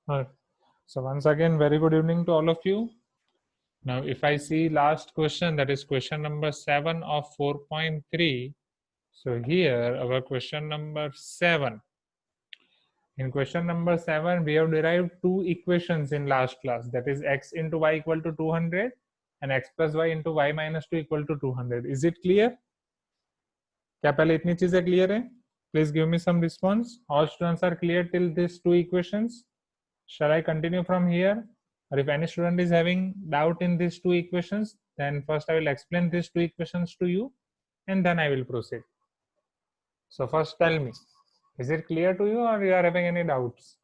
Alright. So once again, very good evening to all of you. Now, if I see last question, that is question number 7 of 4.3. So here, our question number 7. In question number 7, we have derived two equations in last class. That is x into y equal to 200 and x plus y into y minus 2 equal to 200. Is it clear? क्या पहले इतनी चीजें clear है? Please give me some response. All students are clear till these two equations. Shall I continue from here? Or if any student is having doubt in these two equations, then first I will explain these two equations to you and then I will proceed. So first tell me, is it clear to you or you are having any doubts?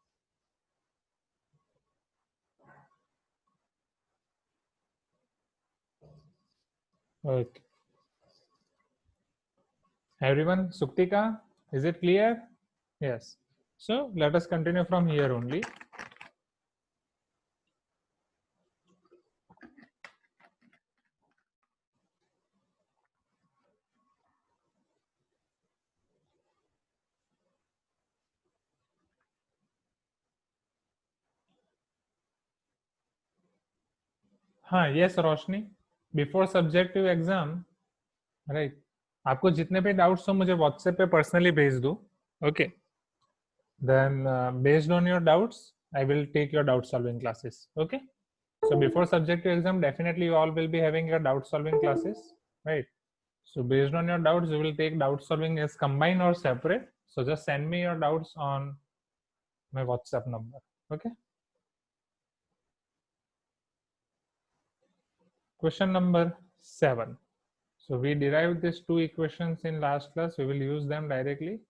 Okay. Everyone, Suktika, is it clear? Yes. So let us continue from here only. हाँ, yes, रोशनी, before subjective exam, right, आपको जितने भी doubts हो मुझे WhatsApp पे personally भेज दो. Okay, then based on your doubts I will take your doubt solving classes. Okay, so before subjective exam definitely you all will be having your doubt solving classes, right? So based on your doubts you will take doubt solving as combined or separate. So just send me your doubts on my WhatsApp number. Okay, question number 7. So we derived these two equations in last class. We will use them directly.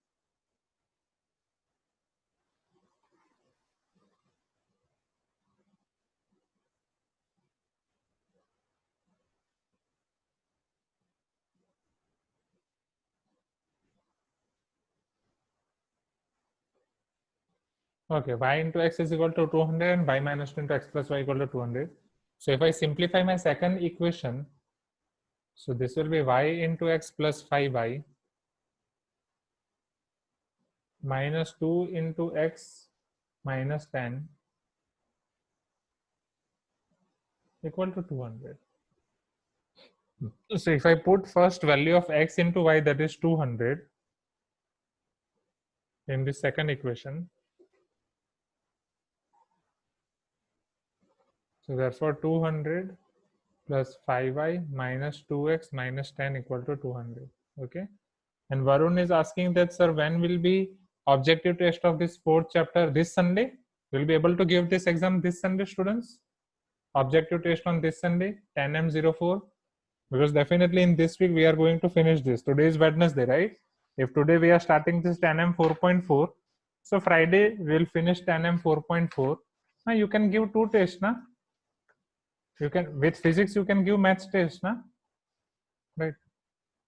Okay, y into x is equal to 200 and y minus 2 into x plus y equal to 200. So if I simplify my second equation, so this will be y into x plus 5y minus 2 into x minus 10 equal to 200. So if I put first value of x into y, that is 200 in the second equation. So therefore 200 plus 5y minus 2x minus 10 equal to 200. Okay. And Varun is asking that, sir, when will be objective test of this fourth chapter? This Sunday? Will be able to give this exam this Sunday, students? Objective test on this Sunday, 10M04. Because definitely in this week we are going to finish this. Today is Wednesday, right? If today we are starting this 10M 4.4, so Friday we'll finish 10M 4.4. Now you can give two tests, na? You can, with physics you can give maths test, na? Right?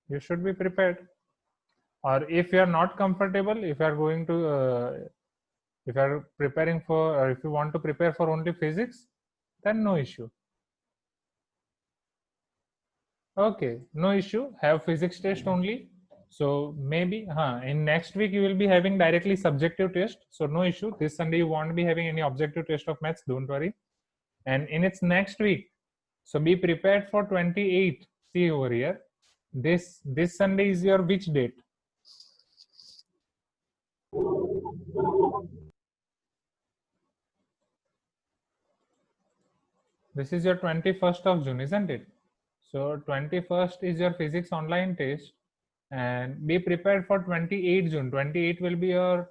You should be prepared. Or if you are not comfortable, if you are going to, if you are preparing for, or if you want to prepare for only physics, then no issue. Okay, no issue. Have physics test only. So maybe in next week you will be having directly subjective test. So no issue. This Sunday you won't be having any objective test of maths. Don't worry. And in its next week, so be prepared for 28. See over here. This Sunday is your which date? This is your 21st of June, isn't it? So 21st is your physics online test, and be prepared for 28 June. 28 will be your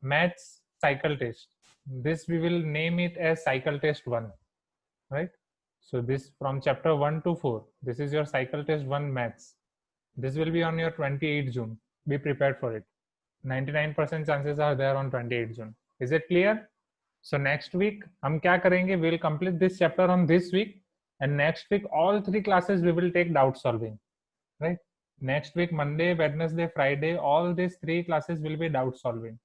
maths cycle test. This we will name it as cycle test 1, right? So this from chapter 1 to 4. This is your cycle test 1 maths. This will be on your 28 June. Be prepared for it. 99% chances are there on 28 June. Is it clear? So next week हम क्या करेंगे? We will complete this chapter on this week, and next week all 3 classes we will take doubt solving, right? Next week Monday, Wednesday, Friday, all these 3 classes will be doubt solving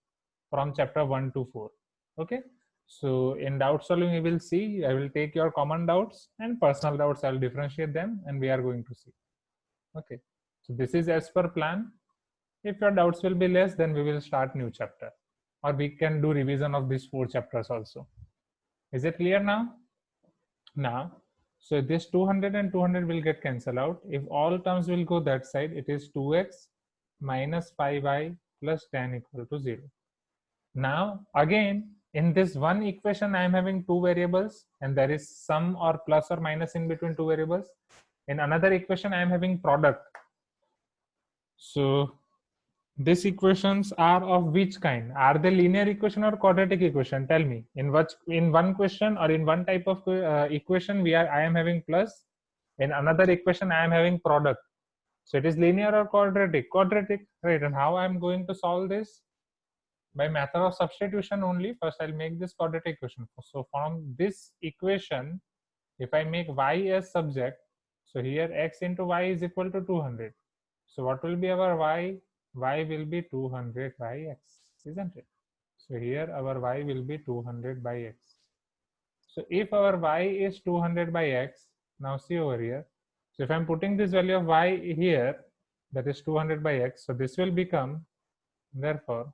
from chapter 1 to 4. Okay, so in doubt solving we will see, I will take your common doubts and personal doubts, I'll differentiate them and we are going to see. Okay, so this is as per plan. If your doubts will be less, then we will start new chapter. or we can do revision of these 4 chapters also. Is it clear now? Now, so this 200 and 200 will get cancelled out. If all terms will go that side, it is 2x minus 5y plus 10 equal to 0. Now, again, in this one equation, I am having 2 variables and there is sum or plus or minus in between 2 variables. In another equation, I am having product. So, these equations are of which kind? Are they linear equation or quadratic equation? Tell me. In one question or in one type of equation I am having plus. In another equation I am having product. So it is linear or quadratic? Quadratic, right? And how I am going to solve this? By method of substitution only. First I'll make this quadratic equation. So from this equation, if I make y as subject, so here x into y is equal to 200. So what will be our y? Y will be 200 by x, isn't it? So here our y will be 200 by x. So if our y is 200 by x, now see over here. So if I'm putting this value of y here, that is 200 by x, so this will become, therefore,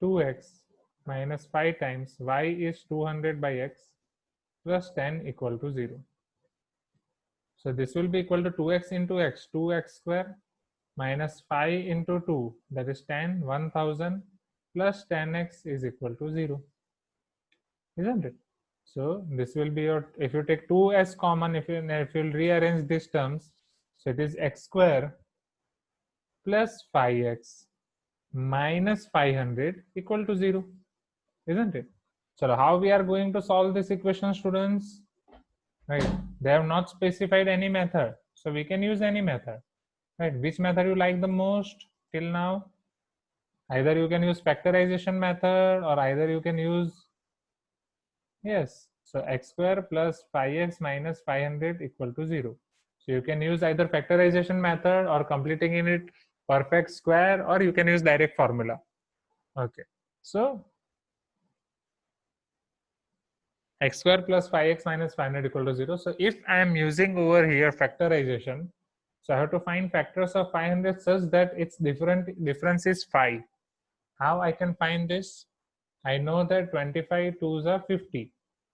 2x minus 5 times y is 200 by x plus 10 equal to 0. So this will be equal to 2x into x, 2x square minus 5 into 2, that is 10, 1000 plus 10x is equal to 0, isn't it? So this will be your, if you take 2 as common, if you'll rearrange these terms, so it is x square plus 5x minus 500 equal to 0, isn't it? So how we are going to solve this equation, students? Right, they have not specified any method, so we can use any method. Right, which method you like the most till now? Either you can use factorization method or either you can use, yes, so x square plus 5x minus 500 equal to 0. So you can use either factorization method or completing in it perfect square, or you can use direct formula. Okay, so x square plus 5x minus 500 equal to 0. So if I am using over here factorization, so I have to find factors of 500 such that its difference is 5. How I can find this? I know that 25 2s are 50,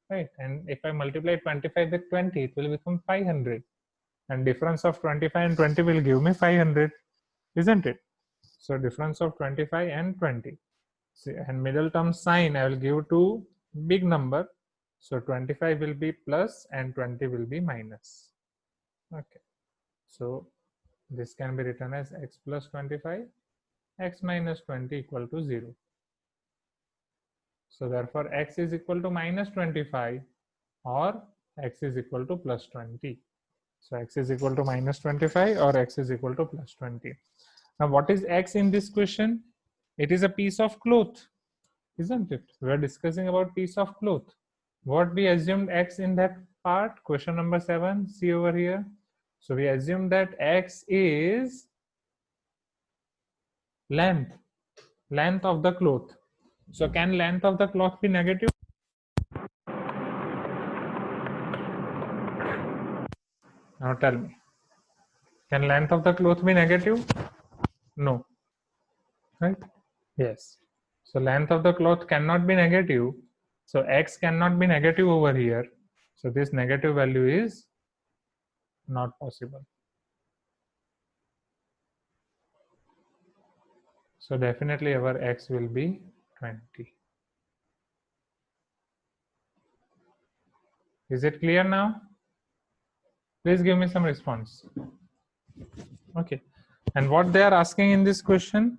right? And if I multiply 25 with 20, it will become 500. And difference of 25 and 20 will give me 500, isn't it? So difference of 25 and 20. See, and middle term sign I will give to big number. So 25 will be plus and 20 will be minus. Okay. So this can be written as x plus 25, x minus 20 equal to 0. So therefore x is equal to minus 25 or x is equal to plus 20. So x is equal to minus 25 or x is equal to plus 20. Now what is x in this question? It is a piece of cloth, isn't it? We are discussing about piece of cloth. What we assumed x in that part? Question number 7, see over here. So we assume that x is length of the cloth. So can length of the cloth be negative? Now tell me, can length of the cloth be negative? No, right? Yes. So length of the cloth cannot be negative. So x cannot be negative over here. So this negative value is not possible. So definitely our x will be 20. Is it clear now? Please give me some response. Okay. And what they are asking in this question,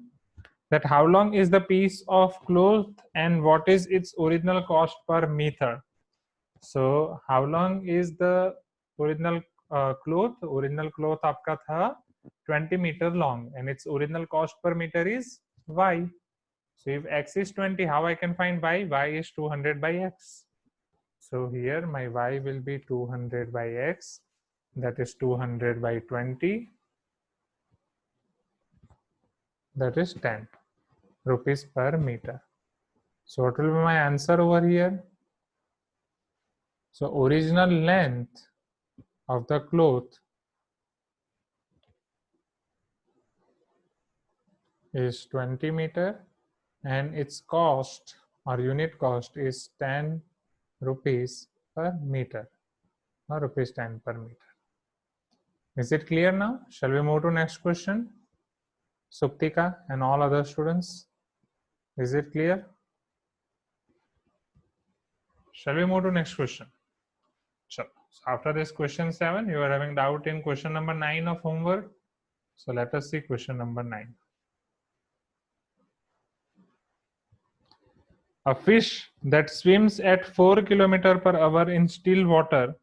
that how long is the piece of cloth and what is its original cost per meter? So how long is the original cloth? Original cloth आपका था 20 meter long and its original cost per meter is y. So if x is 20, how I can find y? Y is 200 by x. So here my y will be 200 by x, that is 200 by 20, that is 10 rupees per meter. So what will be my answer over here? So original length of the cloth is 20 meter and its cost or unit cost is 10 rupees per meter, or rupees 10 per meter. Is it clear now? Shall we move to next question? Suptika and all other students, is it clear? Shall we move to next question? Sure. So after this question 7, you are having doubt in question number 9 of homework. So let us see question number 9. A fish that swims at 4 km per hour in still water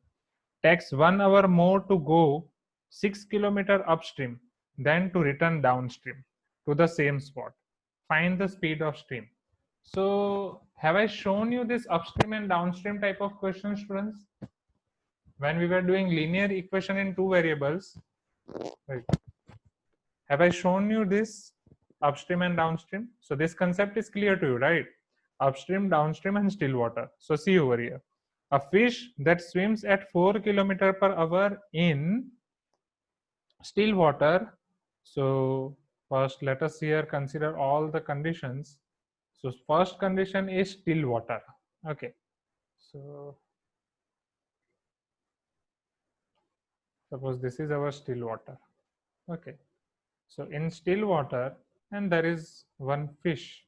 takes 1 hour more to go 6 km upstream than to return downstream to the same spot. Find the speed of stream. So have I shown you this upstream and downstream type of question, students? When we were doing linear equation in two variables, right? Have I shown you this upstream and downstream? So this concept is clear to you, right? Upstream, downstream, and still water. So see over here. A fish that swims at 4 km per hour in still water. So first let us here consider all the conditions. So first condition is still water. Okay. So suppose this is our still water. Okay. So in still water, and there is one fish.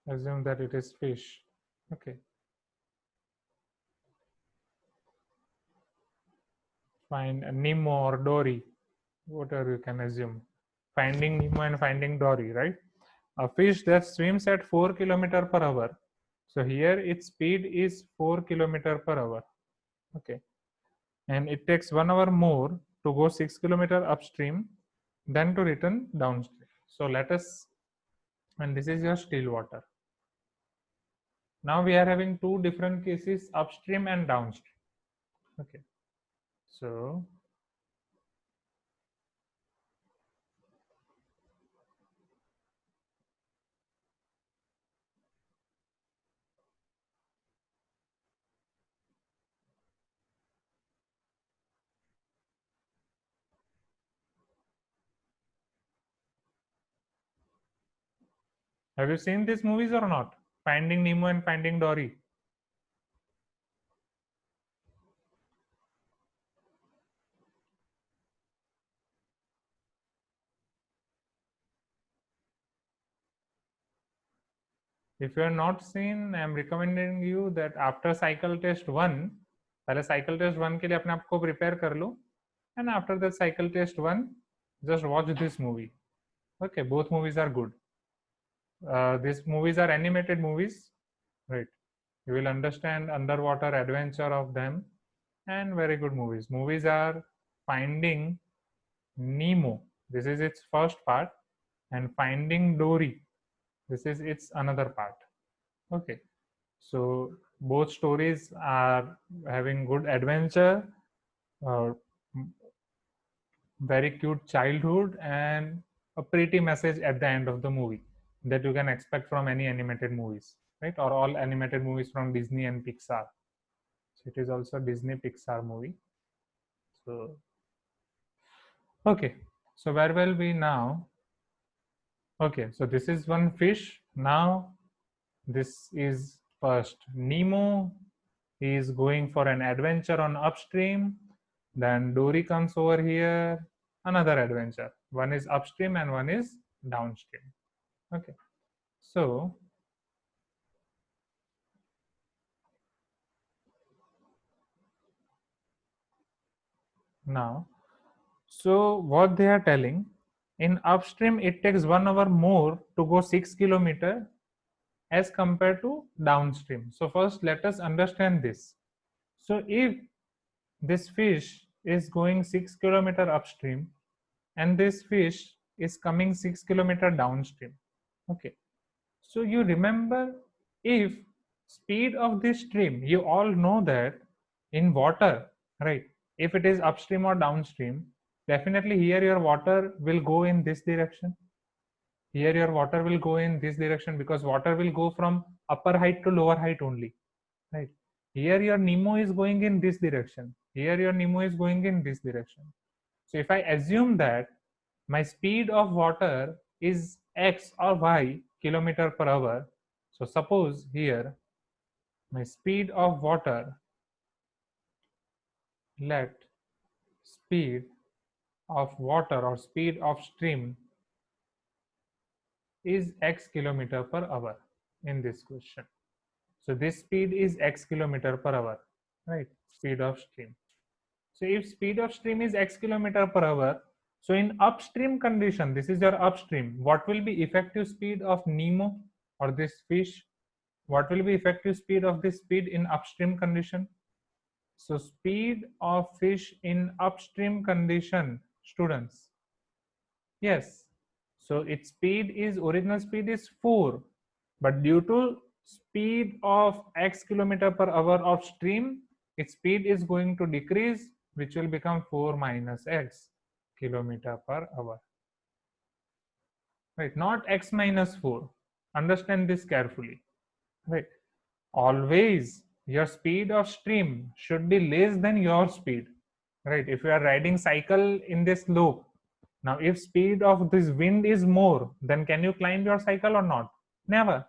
Assume that it is fish. Okay. Find Nemo or Dory, whatever you can assume. Finding Nemo and finding Dory, right? A fish that swims at 4 km per hour. So here its speed is 4 km per hour. Okay. And it takes 1 hour more to go 6 km upstream than to return downstream. So let us, and this is your still water. Now we are having two different cases, upstream and downstream. Okay. So have you seen these movies or not? Finding Nemo and Finding Dory. If you are not seen, I am recommending you that after cycle test 1, पहले cycle test 1 के लिए अपने आप को prepare कर लो, and after that cycle test 1, just watch this movie. Okay, both movies are good. These movies are animated movies, right? You will understand underwater adventure of them, and very good movies. Movies are Finding Nemo. This is its first part, and Finding Dory. This is its another part. Okay, so both stories are having good adventure, uh, very cute childhood, and a pretty message at the end of the movie that you can expect from any animated movies, right? Or all animated movies from Disney and Pixar. So it is also Disney Pixar movie. So okay, so where will we now? Okay, so this is one fish. Now this is first Nemo. He is going for an adventure on upstream. Then Dory comes over here, another adventure. One is upstream and one is downstream. Okay, so now, so what they are telling, in upstream it takes 1 hour more to go 6 km as compared to downstream. So first let us understand this. So if this fish is going 6 km upstream and this fish is coming 6 km downstream, okay, so you remember, if speed of this stream, you all know that in water, right, if it is upstream or downstream, definitely here your water will go in this direction, here your water will go in this direction, because water will go from upper height to lower height only, right? Here your Nemo is going in this direction, here your Nemo is going in this direction. So if I assume that my speed of water is x or y kilometer per hour, so suppose here my speed of water, let speed of water or speed of stream is x kilometer per hour in this question. So this speed is x kilometer per hour, right? Speed of stream. So if speed of stream is x kilometer per hour, so in upstream condition, this is your upstream, what will be effective speed of Nemo or this fish? What will be effective speed of this speed in upstream condition? So speed of fish in upstream condition, students. Yes. So its speed is, original speed is 4, but due to speed of x kilometer per hour of stream, its speed is going to decrease, which will become 4 minus x kilometer per hour. Right, not x minus 4. Understand this carefully. Right. Always your speed of stream should be less than your speed. Right. If you are riding cycle in this loop, now if speed of this wind is more, then can you climb your cycle or not? Never.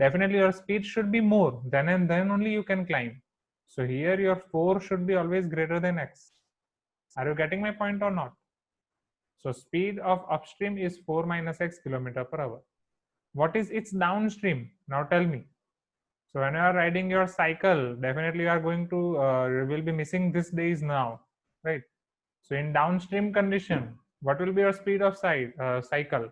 Definitely your speed should be more, then and then only you can climb. So here your 4 should be always greater than x. Are you getting my point or not? So speed of upstream is 4 minus x kilometer per hour. What is its downstream? Now tell me. So when you are riding your cycle, definitely you are going to, you will be missing these days now, right? So in downstream condition, what will be your speed of cycle?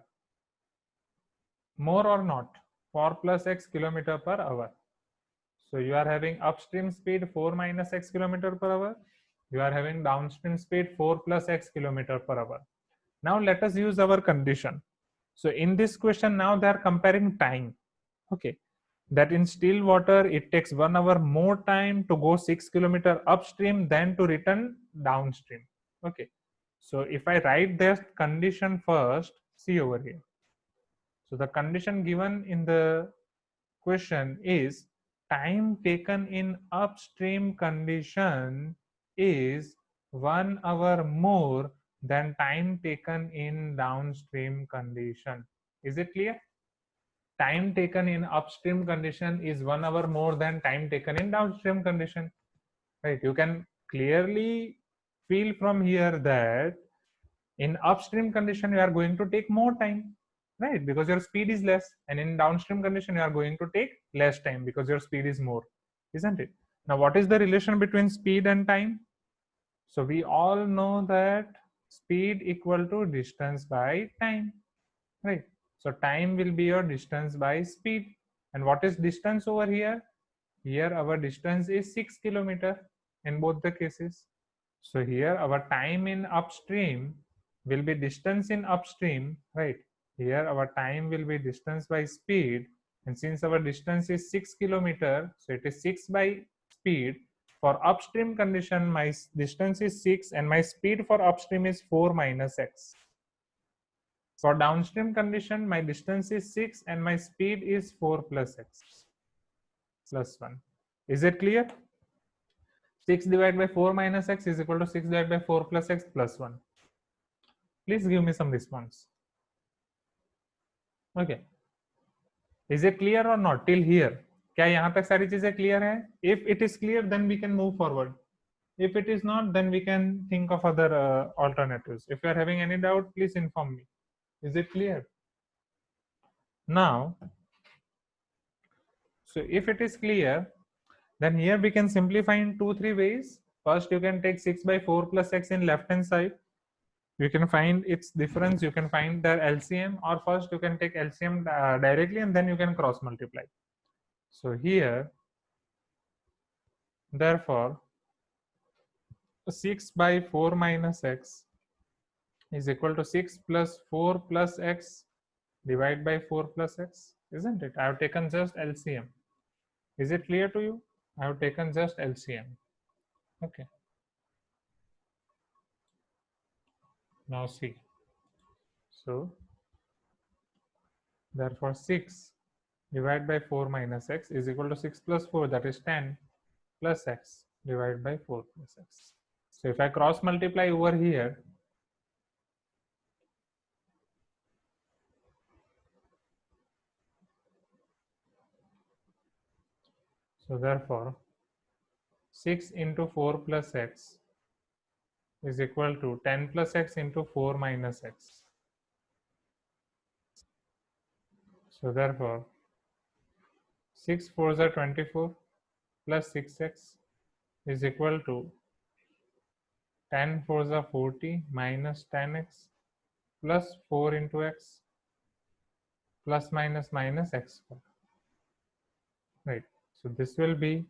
More or not? 4 plus x kilometer per hour. So you are having upstream speed 4 minus x kilometer per hour. You are having downstream speed 4 plus x kilometer per hour. Now let us use our condition. So in this question, now they are comparing time. Okay. That in still water, it takes 1 hour more time to go 6 kilometer upstream than to return downstream. Okay. So if I write this condition first, see over here. So the condition given in the question is time taken in upstream condition is 1 hour more than time taken in downstream condition. Is it clear? Time taken in upstream condition is 1 hour more than time taken in downstream condition. Right? You can clearly feel from here that in upstream condition you are going to take more time, right? Because your speed is less, and in downstream condition you are going to take less time because your speed is more, isn't it? Now what is the relation between speed and time? So we all know that speed equal to distance by time, right? So time will be your distance by speed. And what is distance over here? Here our distance is 6 kilometer in both the cases. So here our time in upstream will be distance in upstream, right? Here our time will be distance by speed. And since our distance is 6 kilometer, so it is 6 by speed. For upstream condition, my distance is 6 and my speed for upstream is 4 minus x. For downstream condition, my distance is 6 and my speed is 4 plus x plus 1. Is it clear? 6 divided by 4 minus x is equal to 6 divided by 4 plus x plus 1. Please give me some response. Okay. Is it clear or not till here? क्या यहाँ तक सारी चीजें clear है? If it is clear, then we can move forward. If it is not, then we can think of other alternatives. If you are having any doubt, please inform me. Is it clear? Now, so if it is clear, then here we can simplify in 2-3 ways. First, you can take 6 by 4 plus x in left hand side. You can find its difference. You can find their LCM, or first you can take LCM directly and then you can cross multiply. So here, therefore, 6 by 4 minus x is equal to 6 plus 4 plus x divided by 4 plus x, isn't it? I have taken just LCM. Is it clear to you? I have taken just LCM. Okay. Now see. So, therefore 6 divided by 4 minus x is equal to 6 plus 4, that is 10 plus x divided by 4 plus x. So if I cross multiply over here, So therefore, 6 into 4 plus x is equal to 10 plus x into 4 minus x. So therefore, 6 4s are 24 plus 6x is equal to 10 4s are 40 minus 10x plus 4 into x plus minus minus x square. Right. So this will be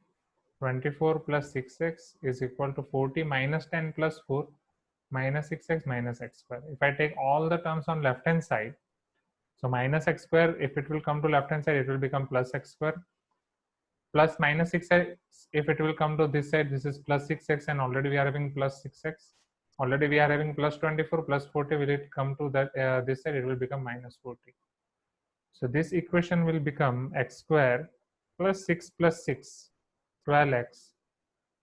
24 plus 6x is equal to 40 minus 10 plus 4 minus 6x minus x square. If I take all the terms on left hand side, so minus x square, if it will come to left hand side, it will become plus x square. Plus minus 6x, if it will come to this side, this is plus 6x, and already we are having plus 6x. Already we are having plus 24 plus 40. Will it come to that this side? It will become minus 40. So this equation will become x square plus 6 plus 6, 12x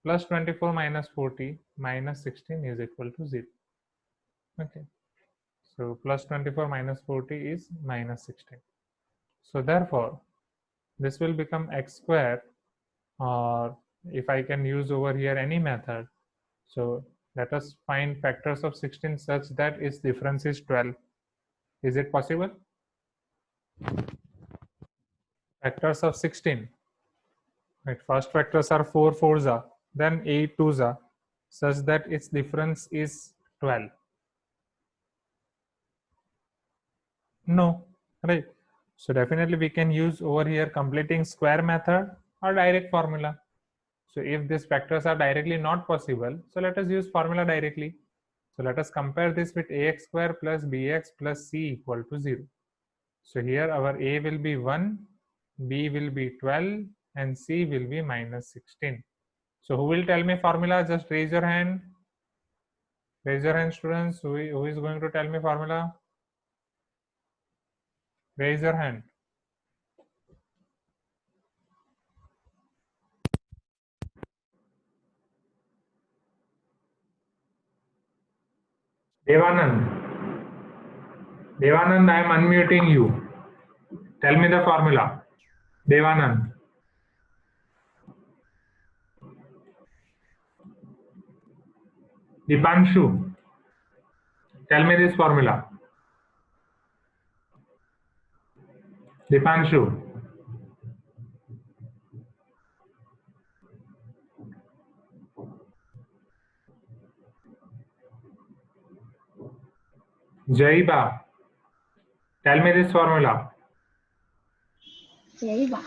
plus 24 minus 40 minus 16 is equal to 0. Okay. So plus 24 minus 40 is minus 16. So therefore, this will become x square, or if I can use over here any method. So let us find factors of 16 such that its difference is 12. Is it possible? Factors of 16. Right. First factors are 4 4s are, then 8 2s are, such that its difference is 12. No, right. So definitely we can use over here completing square method or direct formula. So if these factors are directly not possible, so let us use formula directly. So let us compare this with ax square plus bx plus c equal to 0. So here our a will be 1, b will be 12, and c will be minus 16. So who will tell me formula? Just raise your hand. Raise your hand, students. Who is going to tell me formula? Raise your hand. Devanand. Devanand, I am unmuting you. Tell me the formula. Devanand. Dipanshu. Tell me this formula. Dipanshu. Jaiba. Tell me this formula. Jaiba.